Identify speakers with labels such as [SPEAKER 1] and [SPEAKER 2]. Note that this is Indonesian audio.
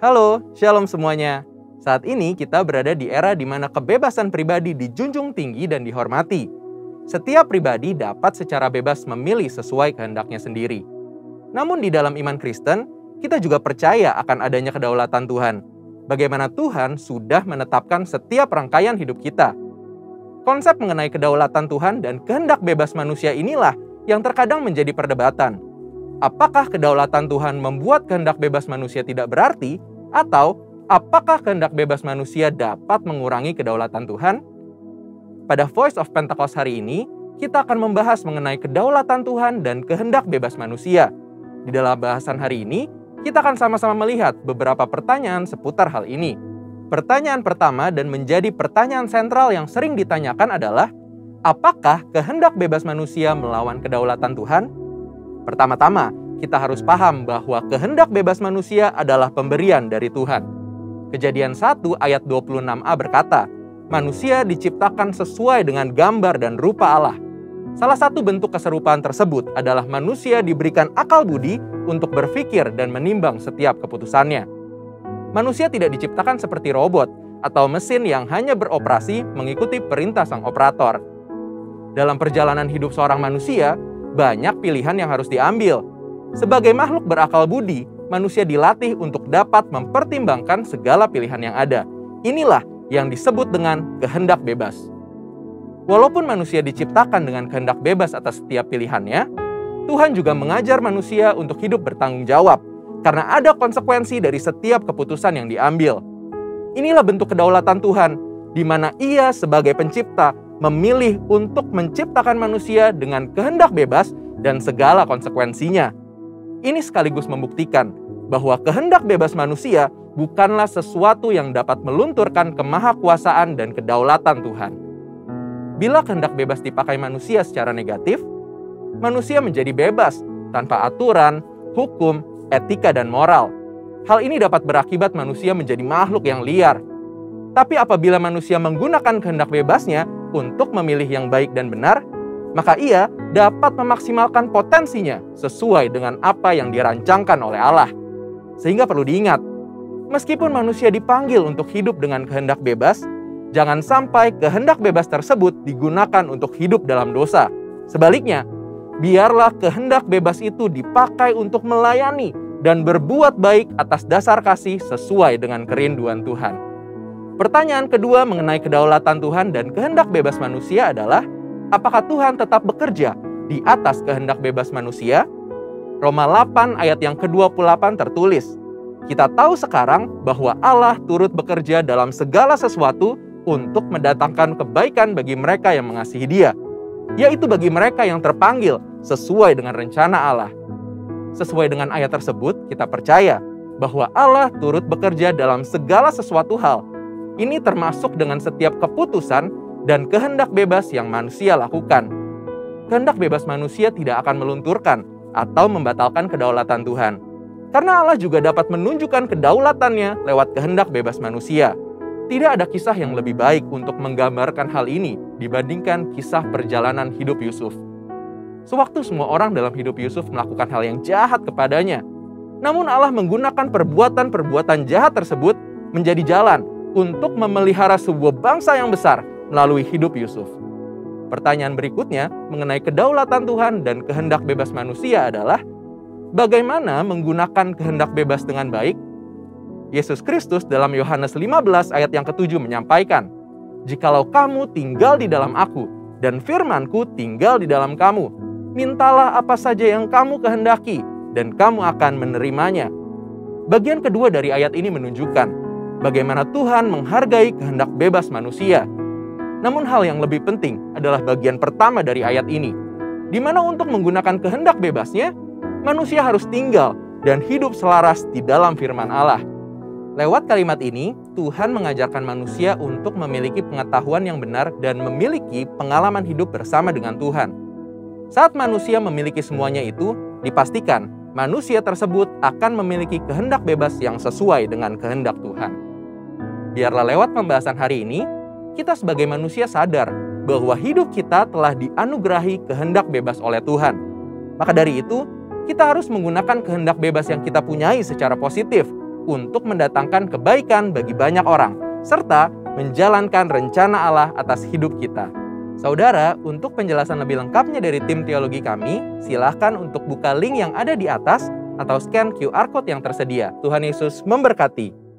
[SPEAKER 1] Halo, shalom semuanya. Saat ini kita berada di era di mana kebebasan pribadi dijunjung tinggi dan dihormati. Setiap pribadi dapat secara bebas memilih sesuai kehendaknya sendiri. Namun di dalam iman Kristen, kita juga percaya akan adanya kedaulatan Tuhan. Bagaimana Tuhan sudah menetapkan setiap rangkaian hidup kita. Konsep mengenai kedaulatan Tuhan dan kehendak bebas manusia inilah yang terkadang menjadi perdebatan. Apakah kedaulatan Tuhan membuat kehendak bebas manusia tidak berarti? Atau apakah kehendak bebas manusia dapat mengurangi kedaulatan Tuhan? Pada Voice of Pentecost hari ini, kita akan membahas mengenai kedaulatan Tuhan dan kehendak bebas manusia. Di dalam bahasan hari ini, kita akan sama-sama melihat beberapa pertanyaan seputar hal ini. Pertanyaan pertama dan menjadi pertanyaan sentral yang sering ditanyakan adalah, apakah kehendak bebas manusia melawan kedaulatan Tuhan? Pertama-tama, kita harus paham bahwa kehendak bebas manusia adalah pemberian dari Tuhan. Kejadian 1 ayat 26a berkata, manusia diciptakan sesuai dengan gambar dan rupa Allah. Salah satu bentuk keserupaan tersebut adalah manusia diberikan akal budi untuk berpikir dan menimbang setiap keputusannya. Manusia tidak diciptakan seperti robot atau mesin yang hanya beroperasi mengikuti perintah sang operator. Dalam perjalanan hidup seorang manusia, banyak pilihan yang harus diambil. Sebagai makhluk berakal budi, manusia dilatih untuk dapat mempertimbangkan segala pilihan yang ada. Inilah yang disebut dengan kehendak bebas. Walaupun manusia diciptakan dengan kehendak bebas atas setiap pilihannya, Tuhan juga mengajar manusia untuk hidup bertanggung jawab, karena ada konsekuensi dari setiap keputusan yang diambil. Inilah bentuk kedaulatan Tuhan, di mana Ia sebagai pencipta memilih untuk menciptakan manusia dengan kehendak bebas dan segala konsekuensinya. Ini sekaligus membuktikan bahwa kehendak bebas manusia bukanlah sesuatu yang dapat melunturkan kemahakuasaan dan kedaulatan Tuhan. Bila kehendak bebas dipakai manusia secara negatif, manusia menjadi bebas tanpa aturan, hukum, etika, dan moral. Hal ini dapat berakibat manusia menjadi makhluk yang liar. Tapi apabila manusia menggunakan kehendak bebasnya untuk memilih yang baik dan benar, maka ia dapat memaksimalkan potensinya sesuai dengan apa yang dirancangkan oleh Allah. Sehingga perlu diingat, meskipun manusia dipanggil untuk hidup dengan kehendak bebas, jangan sampai kehendak bebas tersebut digunakan untuk hidup dalam dosa. Sebaliknya, biarlah kehendak bebas itu dipakai untuk melayani dan berbuat baik atas dasar kasih sesuai dengan kerinduan Tuhan. Pertanyaan kedua mengenai kedaulatan Tuhan dan kehendak bebas manusia adalah, apakah Tuhan tetap bekerja di atas kehendak bebas manusia? Roma 8 ayat yang ke-28 tertulis, kita tahu sekarang bahwa Allah turut bekerja dalam segala sesuatu untuk mendatangkan kebaikan bagi mereka yang mengasihi Dia, yaitu bagi mereka yang terpanggil sesuai dengan rencana Allah. Sesuai dengan ayat tersebut, kita percaya bahwa Allah turut bekerja dalam segala sesuatu hal. Ini termasuk dengan setiap keputusan dan kehendak bebas yang manusia lakukan. Kehendak bebas manusia tidak akan melunturkan atau membatalkan kedaulatan Tuhan. Karena Allah juga dapat menunjukkan kedaulatannya lewat kehendak bebas manusia. Tidak ada kisah yang lebih baik untuk menggambarkan hal ini dibandingkan kisah perjalanan hidup Yusuf. Sewaktu semua orang dalam hidup Yusuf melakukan hal yang jahat kepadanya, namun Allah menggunakan perbuatan-perbuatan jahat tersebut menjadi jalan untuk memelihara sebuah bangsa yang besar melalui hidup Yusuf. Pertanyaan berikutnya mengenai kedaulatan Tuhan dan kehendak bebas manusia adalah, bagaimana menggunakan kehendak bebas dengan baik? Yesus Kristus dalam Yohanes 15 ayat yang ke-7 menyampaikan, jikalau kamu tinggal di dalam aku dan firman-Ku tinggal di dalam kamu, mintalah apa saja yang kamu kehendaki dan kamu akan menerimanya. Bagian kedua dari ayat ini menunjukkan bagaimana Tuhan menghargai kehendak bebas manusia. Namun hal yang lebih penting adalah bagian pertama dari ayat ini, di mana untuk menggunakan kehendak bebasnya, manusia harus tinggal dan hidup selaras di dalam firman Allah. Lewat kalimat ini, Tuhan mengajarkan manusia untuk memiliki pengetahuan yang benar dan memiliki pengalaman hidup bersama dengan Tuhan. Saat manusia memiliki semuanya itu, dipastikan manusia tersebut akan memiliki kehendak bebas yang sesuai dengan kehendak Tuhan. Biarlah lewat pembahasan hari ini, kita sebagai manusia sadar bahwa hidup kita telah dianugerahi kehendak bebas oleh Tuhan. Maka dari itu, kita harus menggunakan kehendak bebas yang kita punyai secara positif untuk mendatangkan kebaikan bagi banyak orang, serta menjalankan rencana Allah atas hidup kita. Saudara, untuk penjelasan lebih lengkapnya dari tim teologi kami, silahkan untuk buka link yang ada di atas atau scan QR Code yang tersedia. Tuhan Yesus memberkati.